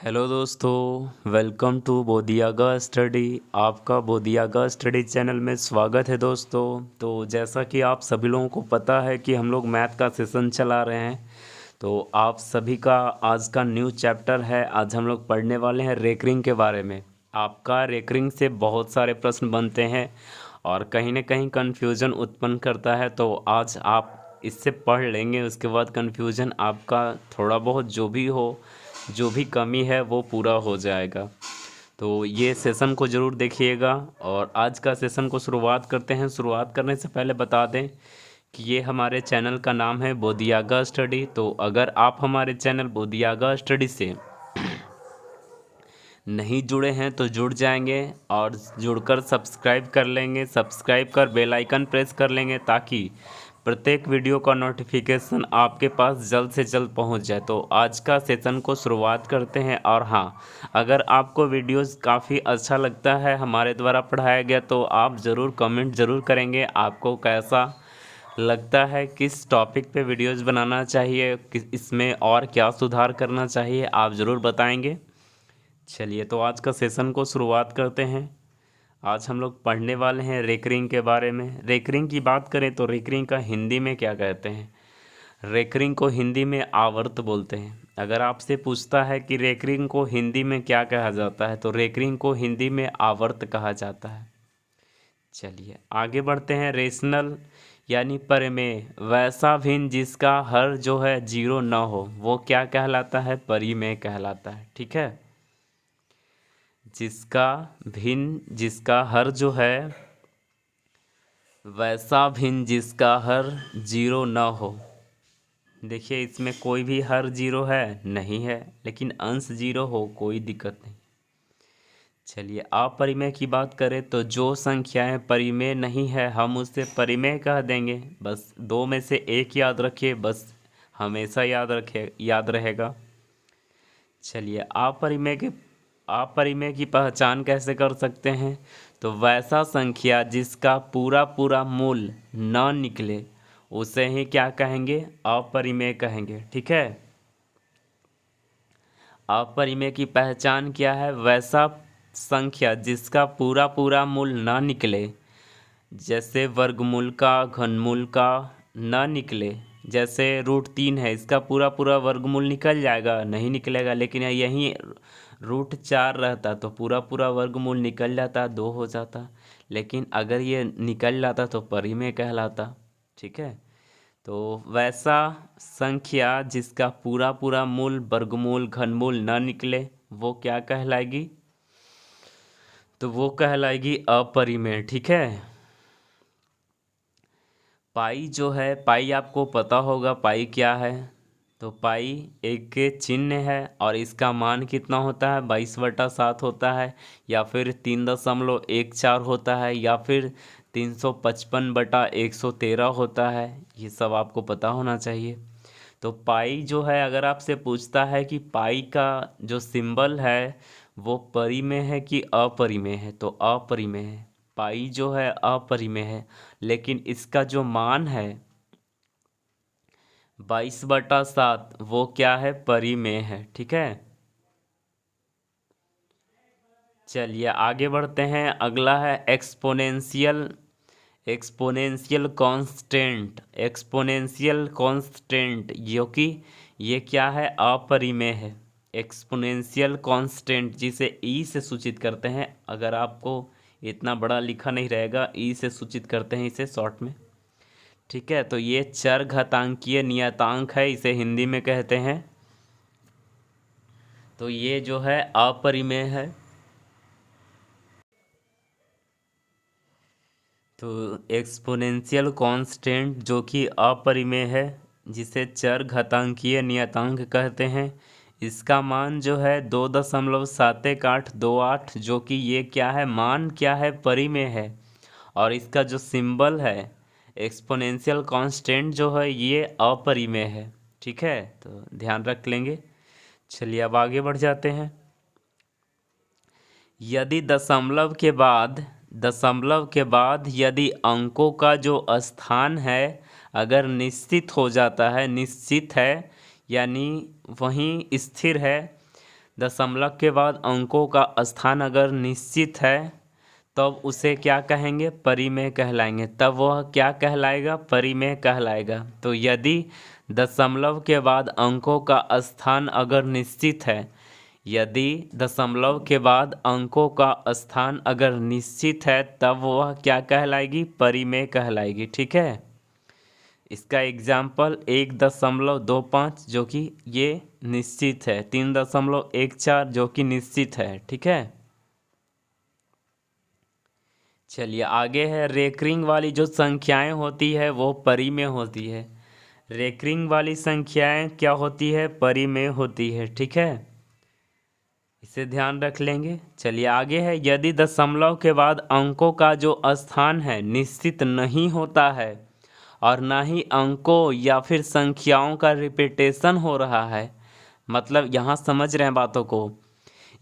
Hello दोस्तों, welcome to बोधियागा study. आपका बोधियागा study channel में स्वागत है दोस्तों। तो जैसा कि आप सभी लोगों को पता है कि हम लोग मैथ का सेशन चला रहे हैं। तो आप सभी का आज का न्यू चैप्टर है। आज हम लोग पढ़ने वाले हैं रेकरिंग के बारे में। आपका रेकरिंग से बहुत सारे प्रश्न बनते हैं और कहीं ना कहीं कन्फ्यूज़न उत्पन्न करता है। तो आज आप इससे पढ़ लेंगे, उसके बाद कन्फ्यूज़न आपका थोड़ा बहुत जो भी हो, जो भी कमी है वो पूरा हो जाएगा। तो ये सेशन को ज़रूर देखिएगा। और आज का सेशन को शुरुआत करते हैं। शुरुआत करने से पहले बता दें कि ये हमारे चैनल का नाम है बोधियागा स्टडी। तो अगर आप हमारे चैनल बोधियागा स्टडी से नहीं जुड़े हैं तो जुड़ जाएंगे और जुड़कर सब्सक्राइब कर लेंगे। सब्सक्राइब कर बेल आइकन प्रेस कर लेंगे ताकि प्रत्येक वीडियो का नोटिफिकेशन आपके पास जल्द से जल्द पहुंच जाए। तो आज का सेशन को शुरुआत करते हैं। और हाँ, अगर आपको वीडियोस काफ़ी अच्छा लगता है हमारे द्वारा पढ़ाया गया तो आप ज़रूर कमेंट ज़रूर करेंगे आपको कैसा लगता है, किस टॉपिक पे वीडियोस बनाना चाहिए, किस इसमें और क्या सुधार करना चाहिए, आप ज़रूर बताएंगे। चलिए तो आज का सेशन को शुरुआत करते हैं। आज हम लोग पढ़ने वाले हैं रेकरिंग के बारे में। रेकरिंग की बात करें तो रेकरिंग का हिंदी में क्या कहते हैं? रेकरिंग को हिंदी में आवर्त बोलते हैं। अगर आपसे पूछता है कि रेकरिंग को हिंदी में क्या कहा जाता है तो रेकरिंग को हिंदी में आवर्त कहा जाता है। चलिए आगे बढ़ते हैं। रेशनल यानी परिमेय, वैसा भिन्न जिसका हर जो है जीरो न हो वो क्या कहलाता है? परिमेय कहलाता है। ठीक है, जिसका भिन्न जिसका हर जो है वैसा भिन्न जिसका हर जीरो न हो। देखिए इसमें कोई भी हर जीरो है नहीं है, लेकिन अंश जीरो हो कोई दिक्कत नहीं। चलिए अपरिमेय की बात करें तो जो संख्याएं परिमेय नहीं है हम उसे परिमेय कह देंगे। बस दो में से एक याद रखिए, बस हमेशा याद रहेगा। चलिए अपरिमेय की पहचान कैसे कर सकते हैं? तो वैसा संख्या जिसका पूरा पूरा मूल न निकले उसे ही क्या कहेंगे? अपरिमेय कहेंगे। ठीक है, अपरिमेय की पहचान क्या है? वैसा संख्या जिसका पूरा पूरा मूल ना निकले, जैसे वर्गमूल का, घनमूल का ना निकले। जैसे √3 है, इसका पूरा पूरा वर्गमूल निकल जाएगा? नहीं निकलेगा। लेकिन यहीं √4 रहता तो पूरा पूरा वर्गमूल निकल जाता, 2 हो जाता। लेकिन अगर ये निकल जाता तो परिमेय कहलाता। ठीक है, तो वैसा संख्या जिसका पूरा पूरा मूल, वर्गमूल, घनमूल न निकले वो क्या कहलाएगी? तो वो कहलाएगी अपरिमेय। ठीक है, पाई जो है, पाई आपको पता होगा पाई क्या है। तो पाई एक चिन्ह है और इसका मान कितना होता है? 22/7 होता है, या फिर 3.14 होता है, या फिर 355/113 होता है। ये सब आपको पता होना चाहिए। तो पाई जो है, अगर आपसे पूछता है कि पाई का जो सिंबल है वो परिमेय है कि अपरिमेय है, तो अपरिमेय है। पाई जो है अपरिमेय है, लेकिन इसका जो मान है 22/7 वो क्या है? परिमेय है। ठीक है, चलिए आगे बढ़ते हैं। अगला है exponential. Exponential constant, exponential constant, जो कि ये क्या है? अपरिमेय है। एक्सपोनेंशियल कांस्टेंट जिसे ई से सूचित करते हैं, अगर आपको इतना बड़ा लिखा नहीं रहेगा, ई से सूचित करते हैं इसे शॉर्ट में। ठीक है, तो ये चर घातांकीय नियतांक है, इसे हिंदी में कहते हैं। तो ये जो है अपरिमेय है। तो एक्सपोनेंशियल कांस्टेंट जो कि अपरिमेय है, जिसे चर घातांकीय नियतांक कहते हैं, इसका मान जो है 2.7828, जो कि ये क्या है? मान क्या है? परिमेय है। और इसका जो सिंबल है एक्सपोनेंशियल कांस्टेंट जो है ये अपरिमेय है। ठीक है, तो ध्यान रख लेंगे। चलिए अब आगे बढ़ जाते हैं। यदि दशमलव के बाद यदि अंकों का जो स्थान है अगर निश्चित हो जाता है, निश्चित है यानी वहीं स्थिर है, दशमलव के बाद अंकों का स्थान अगर निश्चित है तब उसे क्या कहेंगे, परिमेय कहलाएंगे। तब वह क्या कहलाएगा, परिमेय कहलाएगा। तो यदि दशमलव के बाद अंकों का स्थान अगर निश्चित है, यदि दशमलव के बाद अंकों का स्थान अगर निश्चित है तब वह क्या कहलाएगी, परिमेय कहलाएगी। ठीक है। इसका एग्जाम्पल 1.25 जो कि ये निश्चित है, 3.14 जो कि निश्चित है। ठीक है। चलिए आगे है, रेकरिंग वाली जो संख्याएं होती है वो परिमेय होती है। रेकरिंग वाली संख्याएं क्या होती है, परिमेय होती है। ठीक है, इसे ध्यान रख लेंगे। चलिए आगे है, यदि दशमलव के बाद अंकों का जो स्थान है निश्चित नहीं होता है और ना ही अंकों या फिर संख्याओं का रिपीटेशन हो रहा है, मतलब यहाँ समझ रहे हैं बातों को।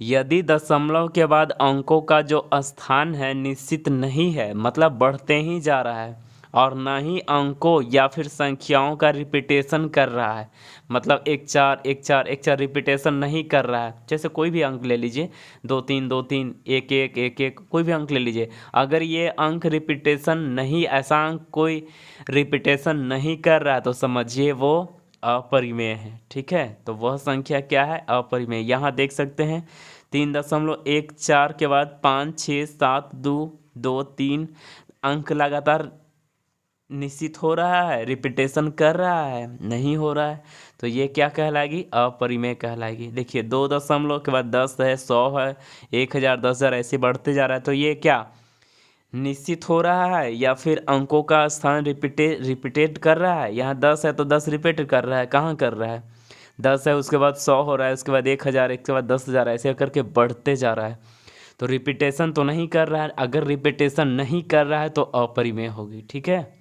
यदि दशमलव के बाद अंकों का जो स्थान है निश्चित नहीं है, मतलब बढ़ते ही जा रहा है, और ना ही अंकों या फिर संख्याओं का रिपीटेशन कर रहा है, मतलब 1 4 1 4 1 4 रिपीटेशन नहीं कर रहा है। जैसे कोई भी अंक ले लीजिए, 2 3 2 3 1 1 1 1, कोई भी अंक ले लीजिए। अगर ये अंक रिपीटेशन नहीं, ऐसा अंक कोई रिपीटेशन नहीं कर रहा है तो समझिए वो अपरिमेय है। ठीक है, तो वह संख्या क्या है, अपरिमेय। यहाँ देख सकते हैं 3.14 के बाद 5 6 7 2 2 3 अंक लगातार निश्चित हो रहा है, रिपीटेशन कर रहा है, नहीं हो रहा है, तो ये क्या कहलाएगी, अपरिमेय कहलाएगी। देखिए 2 के बाद 10 है, 100 है, 1000 10,000 ऐसे बढ़ते जा रहा है, तो ये क्या निश्चित हो रहा है या फिर अंकों का स्थान रिपीटेट कर रहा है। यहाँ 10 है तो 10 रिपीट कर रहा है, कहाँ कर रहा है, 10 है उसके बाद 100 हो रहा है, उसके बाद 1000, इसके बाद 10,000, ऐसे करके बढ़ते जा रहा है, तो रिपीटेशन तो नहीं कर रहा है। अगर रिपीटेशन नहीं कर रहा है तो अपरिमेय होगी। ठीक है।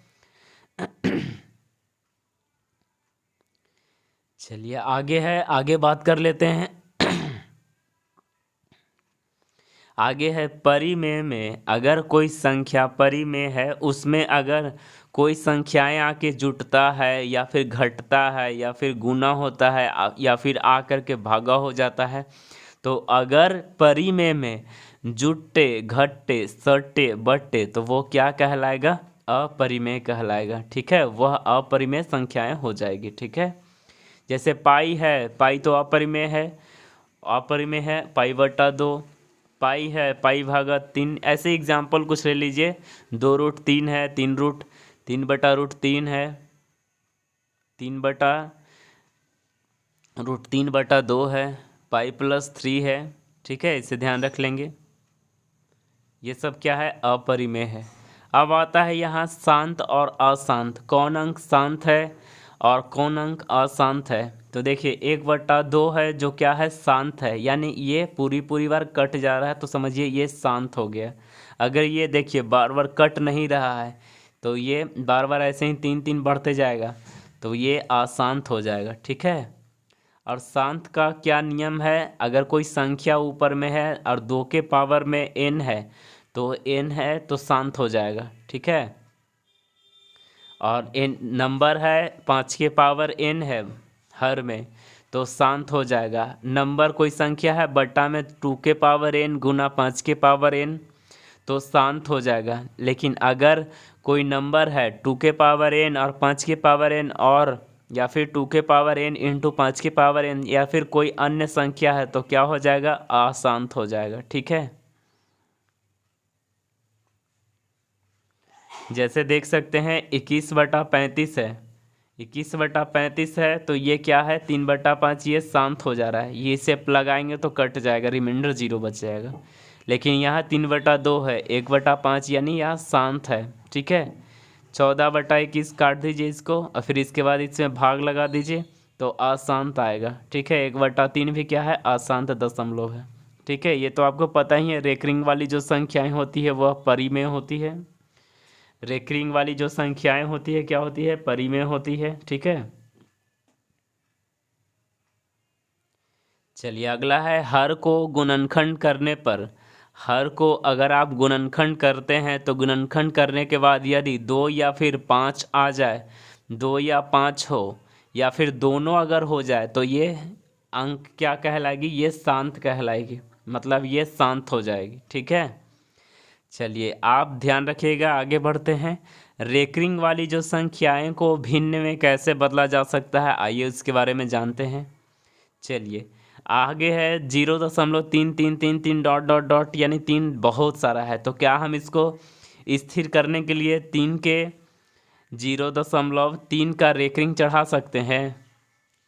चलिए आगे है, आगे बात कर लेते हैं। आगे है, परिमेय में अगर कोई संख्या परिमेय है, उसमें अगर कोई संख्याएं आके जुटता है या फिर घटता है या फिर गुना होता है या फिर आकर के भागा हो जाता है, तो अगर परिमेय में जुटे घटे सटे बटे तो वो क्या कहलाएगा, अपरिमेय कहलाएगा। ठीक है, वह अपरिमेय संख्याएं हो जाएगी। ठीक है, जैसे पाई है, पाई तो अपरिमेय है, अपरिमेय है, पाई बटा 2, पाई है, पाई भागा 3, ऐसे एग्जाम्पल कुछ ले लीजिए। 2√3 है, 3 है, 3/√3/2 है, पाई +3 है। ठीक है, इसे ध्यान रख लेंगे। ये सब क्या है, अपरिमेय है। अब आता है यहाँ शांत और अशांत, कौन अंक शांत है और कौन अंक अशांत है। तो देखिए 1/2 है जो क्या है, शांत है, यानी ये पूरी बार कट जा रहा है, तो समझिए ये शांत हो गया। अगर ये देखिए बार बार कट नहीं रहा है तो ये बार बार ऐसे ही 3 3 बढ़ते जाएगा, तो ये अशांत हो जाएगा। ठीक है, और शांत का क्या नियम है, अगर कोई संख्या ऊपर में है और 2 के पावर में n है तो n है तो शांत हो जाएगा। ठीक है, और n नंबर है 5 के पावर n है हर में तो शांत हो जाएगा। नंबर कोई संख्या है बट्टा में 2 के पावर n गुना 5 के पावर n तो शांत हो जाएगा। लेकिन अगर कोई नंबर है 2 के पावर n और 5 के पावर n, और या फिर 2 के पावर n इंटू 5 के पावर n, या फिर कोई अन्य संख्या है तो क्या हो जाएगा, अशांत हो जाएगा। ठीक है, जैसे देख सकते हैं 21/35 है, 21/35 है तो ये क्या है, 3/5, ये शांत हो जा रहा है, ये इसे लगाएंगे तो कट जाएगा, रिमाइंडर 0 बच जाएगा। लेकिन यहाँ 3/2 है, 1/5 यानी यहाँ शांत है। ठीक है, 14/21 काट दीजिए इसको और फिर इसके बाद इसमें भाग लगा दीजिए तो अशांत आएगा। ठीक है, 1/3 भी क्या है, अशांत दशमलव है। ठीक है, ये तो आपको पता ही है, रेकरिंग वाली जो संख्याएं होती है वह परिमेय होती है। रेकरिंग वाली जो संख्याएं होती है क्या होती है, परिमेय होती है। ठीक है, चलिए अगला है, हर को गुणनखंड करने पर, हर को अगर आप गुणनखंड करते हैं तो गुणनखंड करने के बाद यदि 2 या फिर 5 आ जाए, 2 या 5 हो या फिर दोनों अगर हो जाए तो ये अंक क्या कहलाएगी, ये शांत कहलाएगी, मतलब ये शांत हो जाएगी। ठीक है, चलिए आप ध्यान रखिएगा। आगे बढ़ते हैं। रेकरिंग वाली जो संख्याएं को भिन्न में कैसे बदला जा सकता है, आइए उसके बारे में जानते हैं। चलिए आगे है 0.3333 डॉट डॉट डॉट, यानी 3 बहुत सारा है, तो क्या हम इसको स्थिर करने के लिए 3 के 0.3 का रेकरिंग चढ़ा सकते हैं?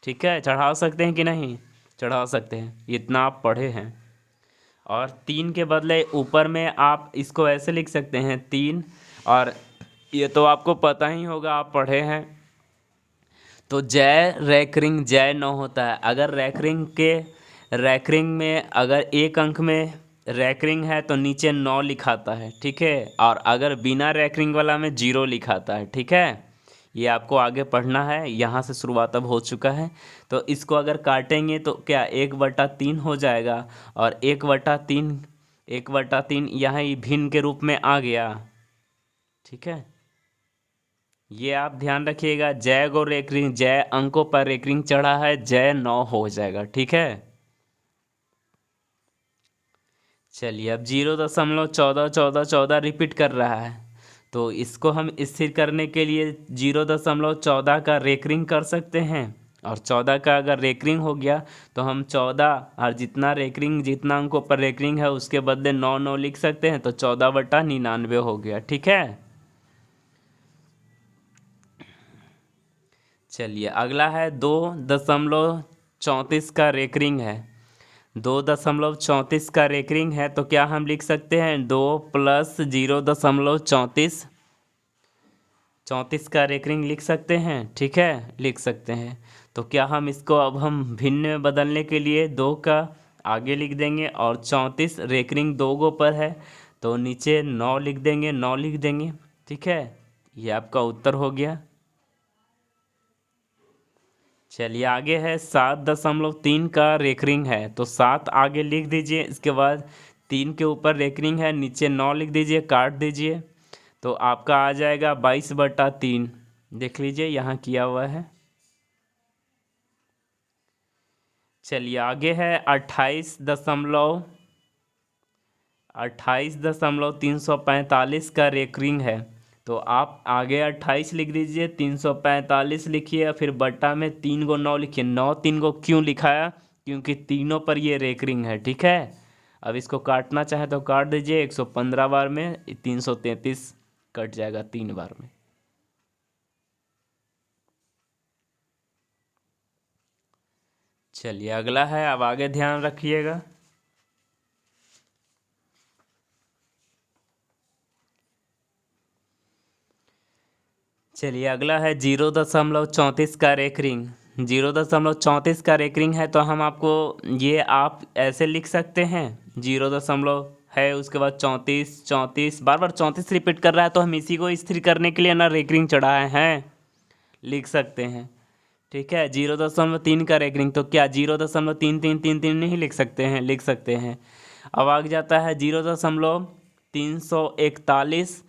ठीक है, चढ़ा सकते हैं कि नहीं? चढ़ा सकते हैं, इतना आप पढ़े हैं। और 3 के बदले ऊपर में आप इसको ऐसे लिख सकते हैं 3, और ये तो आपको पता ही होगा, आप पढ़े हैं। तो जय रैकरिंग जय 9 होता है। अगर रैकरिंग में अगर एक अंक में रैकरिंग है तो नीचे 9 लिखाता है। ठीक है, और अगर बिना रैकरिंग वाला में 0 लिखाता है। ठीक है, ये आपको आगे पढ़ना है, यहाँ से शुरुआत अब हो चुका है। तो इसको अगर काटेंगे तो क्या 1/3 हो जाएगा, और 1/3 यहाँ ही भिन्न के रूप में आ गया। ठीक है, ये आप ध्यान रखिएगा। जय को रेकरिंग, जय अंकों पर रेकरिंग चढ़ा है, जय 9 हो जाएगा। ठीक है, चलिए अब 0.141414 रिपीट कर रहा है, तो इसको हम स्थिर करने के लिए 0.14 का रेकरिंग कर सकते हैं। और 14 का अगर रेकरिंग हो गया तो हम 14 और जितना रेकरिंग, जितना अंकों पर रेकरिंग है उसके बदले 9 9 लिख सकते हैं, तो 14/99 हो गया। ठीक है, चलिए अगला है 2.34 का रेकरिंग है। 2.34 का रेकरिंग है, तो क्या हम लिख सकते हैं 2 + 0.34, 34 का रेकरिंग लिख सकते हैं? ठीक है, लिख सकते हैं। तो क्या हम इसको अब हम भिन्न में बदलने के लिए 2 का आगे लिख देंगे, और 34 रेकरिंग 2 गो पर है तो नीचे 9 लिख देंगे, 9 लिख देंगे। ठीक है, ये आपका उत्तर हो गया। चलिए आगे है 7.3 का रेकरिंग है, तो 7 आगे लिख दीजिए, इसके बाद 3 के ऊपर रेकरिंग है, नीचे 9 लिख दीजिए, काट दीजिए, तो आपका आ जाएगा 22/3। देख लीजिए यहाँ किया हुआ है। चलिए आगे है 28.345 का रेकरिंग है, तो आप आगे 28 लिख दीजिए, 345 लिखिए, फिर बट्टा में 3 गो 9 लिखिए। 9 3 गो क्यों लिखाया? क्योंकि तीनों पर ये रेकरिंग है। ठीक है, अब इसको काटना चाहे तो काट दीजिए, 115 बार में 333 कट जाएगा 3 बार में। चलिए अगला है, अब आगे ध्यान रखिएगा। चलिए अगला है 0.34 का रेकरिंग। 0.34 का रेकरिंग है, तो हम आपको ये आप ऐसे लिख सकते हैं, 0 है, उसके बाद 34 34 बार बार 34 रिपीट कर रहा है, तो हम इसी को स्थिर करने के लिए ना रेकरिंग चढ़ाए हैं, लिख सकते हैं। ठीक है, 0.3 का रेकरिंग, तो क्या 0.3333 नहीं लिख सकते हैं? लिख सकते हैं। अब आगे जाता है 0.341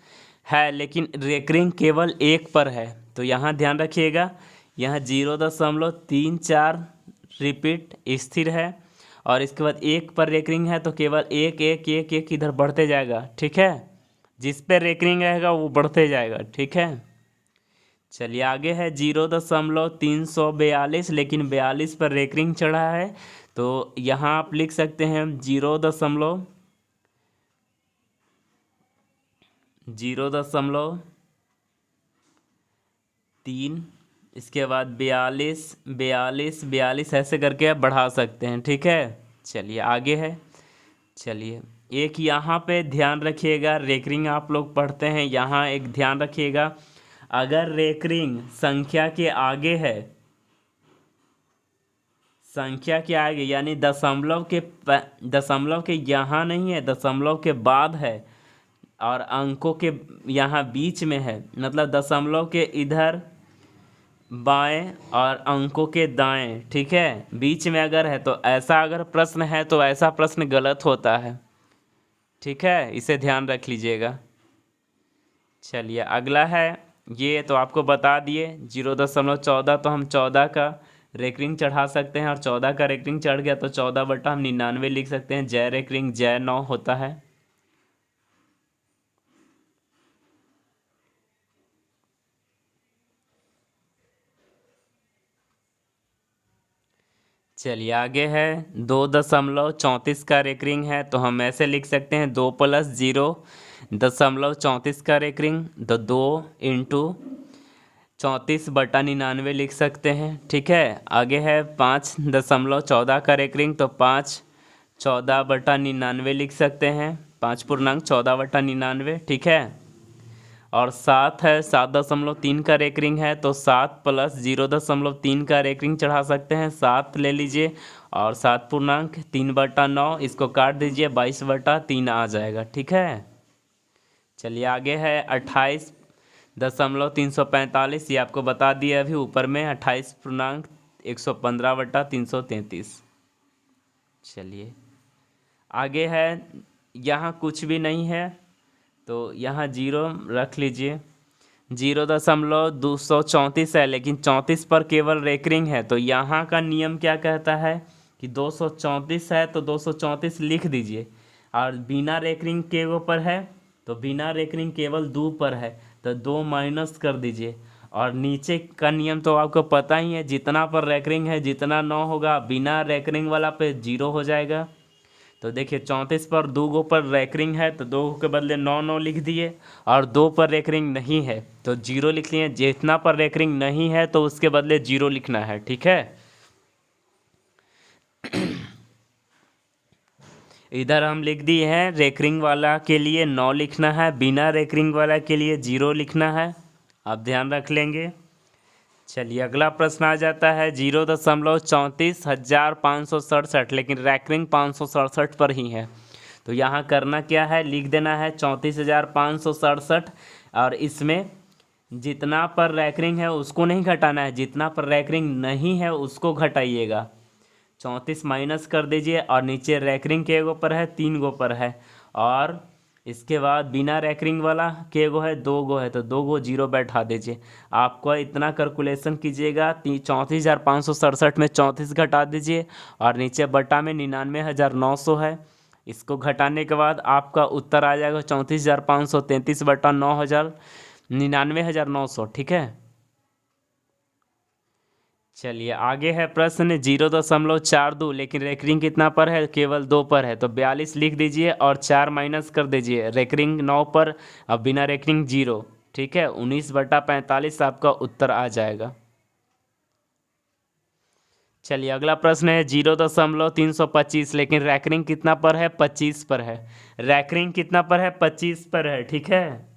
है, लेकिन रेकरिंग केवल 1 पर है, तो यहाँ ध्यान रखिएगा, यहाँ 0.34 रिपीट स्थिर है, और इसके बाद 1 पर रेकरिंग है, तो केवल 1 1 1 1 इधर बढ़ते जाएगा। ठीक है, जिस पर रेकरिंग रहेगा वो बढ़ते जाएगा। ठीक है, चलिए आगे है 0.342, लेकिन 42 पर रेकरिंग चढ़ा है, तो यहाँ आप लिख सकते हैं 0.3, इसके बाद 42 42 42 ऐसे करके आप बढ़ा सकते हैं। ठीक है, चलिए आगे है। चलिए एक यहाँ पे ध्यान रखिएगा, रेकरिंग आप लोग पढ़ते हैं, यहाँ एक ध्यान रखिएगा, अगर रेकरिंग संख्या के आगे यानी दशमलव के यहाँ नहीं है, दशमलव के बाद है, और अंकों के यहाँ बीच में है, मतलब दशमलव के इधर बाएं और अंकों के दाएं, ठीक है, बीच में अगर है, तो ऐसा अगर प्रश्न है तो ऐसा प्रश्न गलत होता है। ठीक है, इसे ध्यान रख लीजिएगा। चलिए अगला है, ये तो आपको बता दिए 0.14, तो हम 14 का रेकरिंग चढ़ा सकते हैं और 14 का रेकरिंग चढ़ गया तो 14/99 लिख सकते हैं। जय रेकरिंग जय 9 होता है। चलिए आगे है 2.34 का रेकरिंग है तो हम ऐसे लिख सकते हैं 2 + 0.34 का रेकरिंग तो 2 इंटू 34/99 लिख सकते हैं। ठीक है, आगे है 5.14 का रेकरिंग तो 5 14/99 लिख सकते हैं। 5 पूर्णांक 14/99। ठीक है, और 7 है 7.3 का रेकरिंग है तो 7 + 0.3 का रेकरिंग चढ़ा सकते हैं। 7 ले लीजिए और 7 पूर्णांक 3/9 इसको काट दीजिए 22/3 आ जाएगा। ठीक है, चलिए आगे है 28.345 ये आपको बता दिया अभी ऊपर में 28 पूर्णांक 115/333। चलिए आगे है, यहाँ कुछ भी नहीं है तो यहाँ जीरो रख लीजिए। 0.234 है लेकिन 34 पर केवल रेकरिंग है तो यहाँ का नियम क्या कहता है कि 234 है तो 234 लिख दीजिए, और बिना रेकरिंग के ऊपर है तो बिना रेकरिंग केवल 2 पर है तो 2 माइनस कर दीजिए। और नीचे का नियम तो आपको पता ही है, जितना पर रेकरिंग है जितना 9 होगा बिना रेकरिंग वाला पे 0 हो जाएगा। तो देखिए 34 पर 2 गो पर रेकरिंग है तो 2 के बदले 9 9 लिख दिए, और 2 पर रेकरिंग नहीं है तो 0 लिख लिए। जितना पर रेकरिंग नहीं है तो उसके बदले 0 लिखना है। ठीक है, इधर हम लिख दिए हैं रेकरिंग वाला के लिए 9 लिखना है, बिना रेकरिंग वाला के लिए 0 लिखना है। आप ध्यान रख लेंगे। चलिए अगला प्रश्न आ जाता है 0.34,567 लेकिन रैकरिंग 567 पर ही है तो यहाँ करना क्या है, लिख देना है 34,567 और इसमें जितना पर रैकरिंग है उसको नहीं घटाना है, जितना पर रैकरिंग नहीं है उसको घटाइएगा। 34 माइनस कर दीजिए और नीचे रैकरिंग के गो पर है 3 गो पर है, और इसके बाद बिना रैकरिंग वाला के गो है 2 गो है तो 2 गो 0 बैठा दीजिए। आपको इतना कैलकुलेशन कीजिएगा 34,567 में 34 घटा दीजिए और नीचे बटा में 99,900 है। इसको घटाने के बाद आपका उत्तर आ जाएगा 34,533 बटा 9,000 99,900। ठीक है, चलिए आगे है प्रश्न 0.42 लेकिन रेकरिंग कितना पर है, केवल 2 पर है तो 42 लिख दीजिए और 4 माइनस कर दीजिए। रेकरिंग 9 पर अब बिना रेकरिंग 0। ठीक है, 19/45 आपका उत्तर आ जाएगा। चलिए अगला प्रश्न है 0.325 लेकिन रैकरिंग कितना पर है, 25 पर है। रैकरिंग कितना पर है, 25 पर है। ठीक है,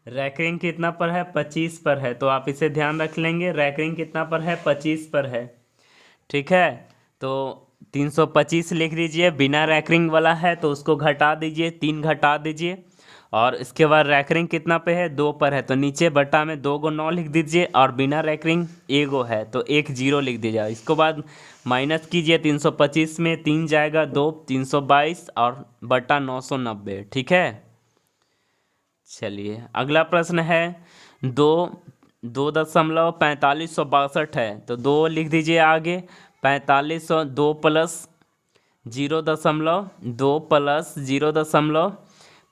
रैकरिंग कितना पर है, 25 पर है तो आप इसे ध्यान रख लेंगे। रैकरिंग कितना पर है, 25 पर है। ठीक है, तो 325 लिख दीजिए। बिना रैकरिंग वाला है तो उसको घटा दीजिए, 3 घटा दीजिए, और इसके बाद रैकरिंग कितना पे है, 2 पर है तो नीचे बटा में 2 गो 9 लिख दीजिए, और बिना रैकरिंग 1 गो है तो 1 0 लिख दीजिए। इसको बाद माइनस कीजिए, 325 में 3 जाएगा 2 322 और बटा 990। ठीक है, चलिए अगला प्रश्न है 2.4562 है तो 2 लिख दीजिए आगे। 45 2 +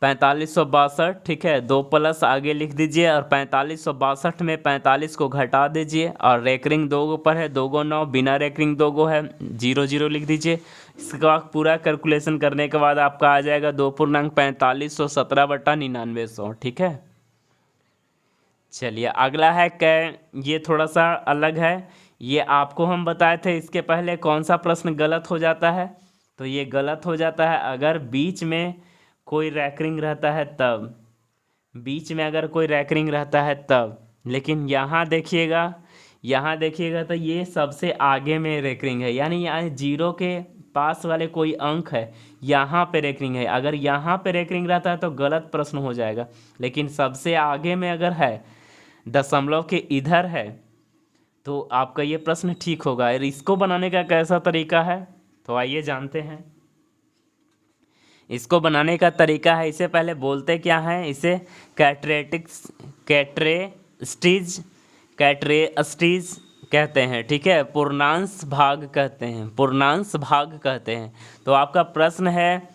0.4562। ठीक है, 2 प्लस आगे लिख दीजिए और 4562 में 45 को घटा दीजिए, और रेकरिंग 2 गो पर है 2 गो 9, बिना रेकरिंग 2 गो है 0 0 लिख दीजिए। इसका पूरा कैलकुलेशन करने के बाद आपका आ जाएगा 2.4517/9900। ठीक है, चलिए अगला है ये थोड़ा सा अलग है। ये आपको हम बताए थे इसके पहले कौन सा प्रश्न गलत हो जाता है, तो ये गलत हो जाता है अगर बीच में कोई रैकरिंग रहता है तब, बीच में अगर कोई रैकरिंग रहता है तब। लेकिन यहाँ देखिएगा तो ये सबसे आगे में रैकरिंग है, यानी यहाँ 0 के पास वाले कोई अंक है यहाँ पे रैकरिंग है। अगर यहाँ पे रैकरिंग रहता है तो गलत प्रश्न हो जाएगा, लेकिन सबसे आगे में अगर है दशमलव के इधर है तो आपका ये प्रश्न ठीक होगा। और इसको बनाने का कैसा तरीका है तो आइए जानते हैं। इसको बनाने का तरीका है, इसे पहले बोलते क्या है, इसे कैटरेटिक्स कैट्रेटिक्स स्टीज कैटरे स्टीज कहते हैं, ठीक है, पूर्णांश भाग कहते हैं, पूर्णांश भाग कहते हैं। तो आपका प्रश्न है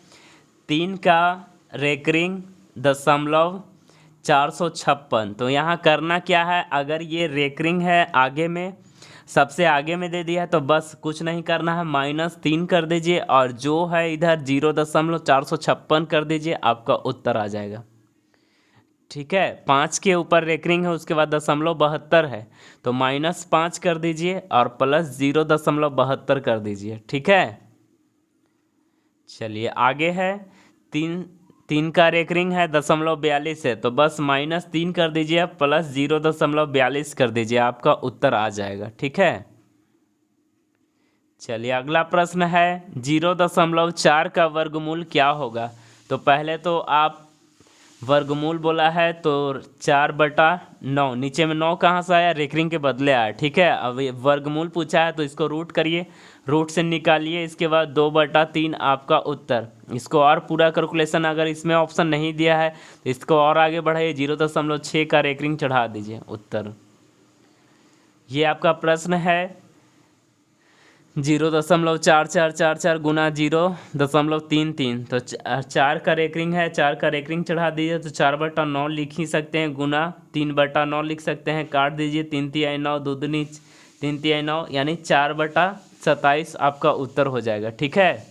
3 का रेकरिंग दशमलव 456। तो यहाँ करना क्या है, अगर ये रेकरिंग है आगे में, सबसे आगे में दे दिया है तो बस कुछ नहीं करना है, -3 कर दीजिए और जो है इधर 0.456 कर दीजिए, आपका उत्तर आ जाएगा। ठीक है, 5 के ऊपर रेकरिंग है, उसके बाद 0.72 है, तो -5 कर दीजिए और प्लस 0.72 कर दीजिए। ठीक है, चलिए आगे है 3 का रेकरिंग है 0.42 है, तो बस -3 कर दीजिए प्लस 0.42 कर दीजिए, आपका उत्तर आ जाएगा। ठीक है, चलिए अगला प्रश्न है 0.4 का वर्गमूल क्या होगा। तो पहले तो आप वर्गमूल बोला है तो 4/9, नीचे में 9 कहाँ से आया, रेकरिंग के बदले आया। ठीक है, अब ये वर्गमूल पूछा है तो इसको रूट करिए, रूट से निकालिए, इसके बाद 2/3 आपका उत्तर। इसको और पूरा कैलकुलेशन, अगर इसमें ऑप्शन नहीं दिया है तो इसको और आगे बढ़ाइए, 0.6 का रेकरिंग चढ़ा दीजिए उत्तर। ये आपका प्रश्न है 0.4444 गुना 0.33। तो 4 का रेकरिंग है, 4 का रेकरिंग चढ़ा दीजिए तो 4/9 लिख ही सकते हैं, गुना 3/9 लिख सकते हैं, काट दीजिए 3 तिहाई 9, 2 दूनी 3 तिहाई 9, यानी 4/27 आपका उत्तर हो जाएगा। ठीक है,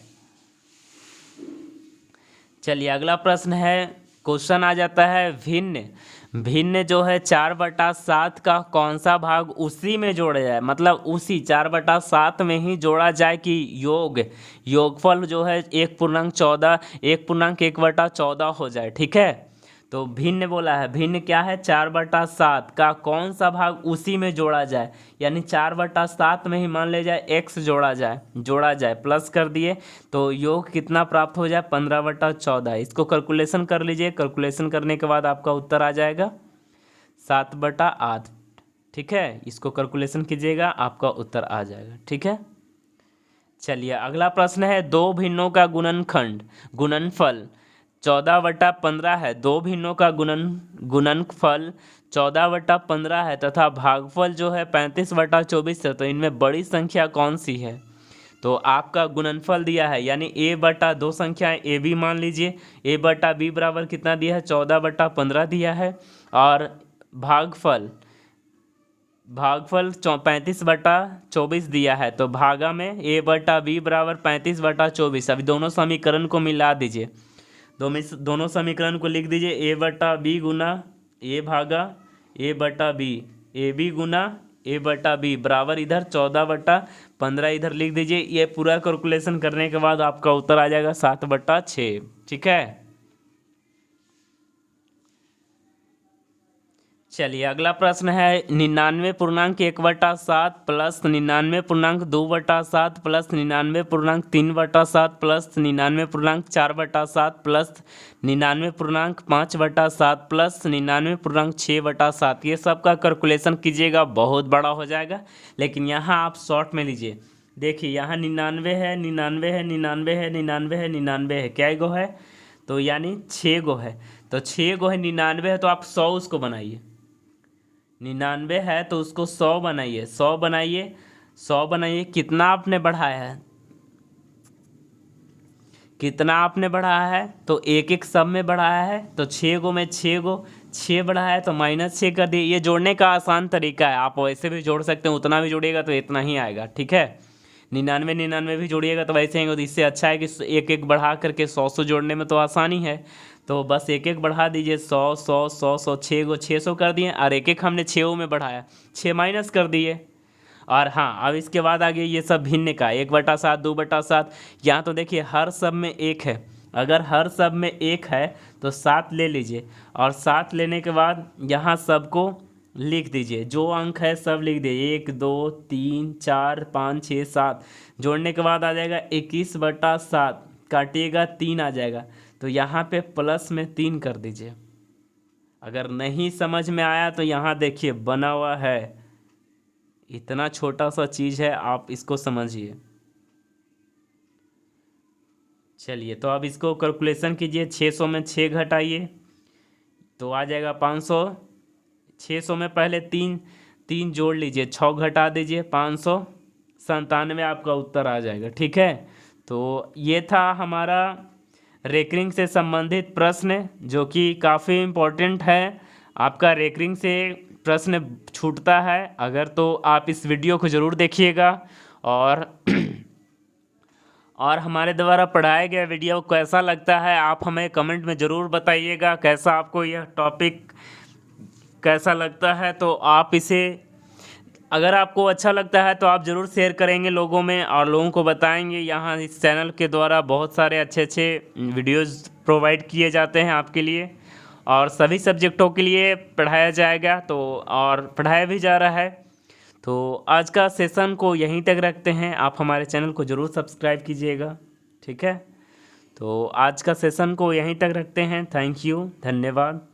चलिए अगला प्रश्न है, क्वेश्चन आ जाता है भिन्न। भिन्न जो है 4/7 का कौन सा भाग उसी में जोड़ा जाए, मतलब उसी 4/7 में ही जोड़ा जाए कि योगफल जो है 1.1/14 हो जाए। ठीक है, तो भिन्न बोला है, भिन्न क्या है, 4/7 का कौन सा भाग उसी में जोड़ा जाए, यानी 4/7 में ही मान ले जाए x जोड़ा जाए प्लस कर दिए तो योग कितना प्राप्त हो जाए, 15/14। इसको कैलकुलेशन कर लीजिए, कैलकुलेशन करने के बाद आपका उत्तर आ जाएगा 7/8। ठीक है, इसको कैलकुलेशन कीजिएगा, आपका उत्तर आ जाएगा। ठीक है, चलिए अगला प्रश्न है, दो भिन्नों का गुणनफल 14/15 है, दो भिन्नों का गुणनफल 14/15 है तथा भागफल जो है 35/24 है, तो इनमें बड़ी संख्या कौन सी है। तो आपका गुणनफल दिया है, यानी a/2 संख्याएं ए बी मान लीजिए, a/b बराबर कितना दिया है, 14/15 दिया है, और भागफल 35/24 दिया है, तो भागा में a/b बराबर 35/24। अभी दोनों समीकरण को मिला दीजिए, दोनों समीकरण को लिख दीजिए, a/b गुना a भागा a/b, A B Guna a/b बराबर इधर 14/15 इधर लिख दीजिए। ये पूरा कैलकुलेशन करने के बाद आपका उत्तर आ जाएगा 7/6। ठीक है, चलिए अगला प्रश्न है 99.1/7 plus 99.2/7 plus 99.3/7 plus 99.4/7 plus 99.5/7 plus 99.6/7। ये सब का कैलकुलेशन कीजिएगा, बहुत बड़ा हो जाएगा, लेकिन यहाँ आप शॉर्ट में लीजिए। देखिए यहाँ 99 है, 99 है, 99 है, 99 है, 99 है, क्या गो है, तो यानी 6 गो है, तो 6 गो है, 99 है तो आप 100 उसको बनाइए, 99 है तो उसको 100 बनाइए, 100 बनाइए, 100 बनाइए, कितना आपने बढ़ाया है, कितना आपने बढ़ाया है, तो एक एक सब में बढ़ाया है, तो 6 गो में 6 बढ़ाया है तो -6 कर दिए। ये जोड़ने का आसान तरीका है, आप वैसे भी जोड़ सकते हैं, उतना भी जोड़िएगा तो इतना ही आएगा। ठीक है, 99 भी जोड़िएगा तो वैसे ही, तो इससे अच्छा है कि एक एक बढ़ा करके 100 जोड़ने में तो आसानी है, तो बस एक एक बढ़ा दीजिए, 100 6 गो 600 कर दिए, और एक एक हमने 6 में बढ़ाया, 6 माइनस कर दिए। और हाँ, अब इसके बाद आगे ये सब भिन्न का 1/7 2/7, यहाँ तो देखिए हर सब में एक है, अगर हर सब में एक है तो 7 ले लीजिए, और 7 लेने के बाद यहाँ सबको लिख दीजिए, जो अंक है सब लिख दीजिए, 1 2 3 4 5 6 7, जोड़ने के बाद आ जाएगा 21/7, काटिएगा 3 आ जाएगा, तो यहाँ पे प्लस में 3 कर दीजिए। अगर नहीं समझ में आया तो यहाँ देखिए बना हुआ है, इतना छोटा सा चीज़ है, आप इसको समझिए। चलिए तो अब इसको कैलकुलेशन कीजिए, 600 में 6 घटाइए तो आ जाएगा 500, 600 में पहले तीन तीन जोड़ लीजिए, 6 घटा दीजिए, 597 आपका उत्तर आ जाएगा। ठीक है, तो ये था हमारा रेकरिंग से संबंधित प्रश्न, जो कि काफ़ी इम्पोर्टेंट है। आपका रेकरिंग से प्रश्न छूटता है अगर, तो आप इस वीडियो को ज़रूर देखिएगा। और और हमारे द्वारा पढ़ाया गया वीडियो कैसा लगता है आप हमें कमेंट में ज़रूर बताइएगा। कैसा आपको यह टॉपिक कैसा लगता है, तो आप इसे, अगर आपको अच्छा लगता है तो आप ज़रूर शेयर करेंगे लोगों में और लोगों को बताएंगे। यहाँ इस चैनल के द्वारा बहुत सारे अच्छे अच्छे वीडियोस प्रोवाइड किए जाते हैं आपके लिए, और सभी सब्जेक्टों के लिए पढ़ाया जाएगा, तो और पढ़ाया भी जा रहा है। तो आज का सेशन को यहीं तक रखते हैं। आप हमारे चैनल को ज़रूर सब्सक्राइब कीजिएगा। ठीक है, तो आज का सेशन को यहीं तक रखते हैं। थैंक यू, धन्यवाद।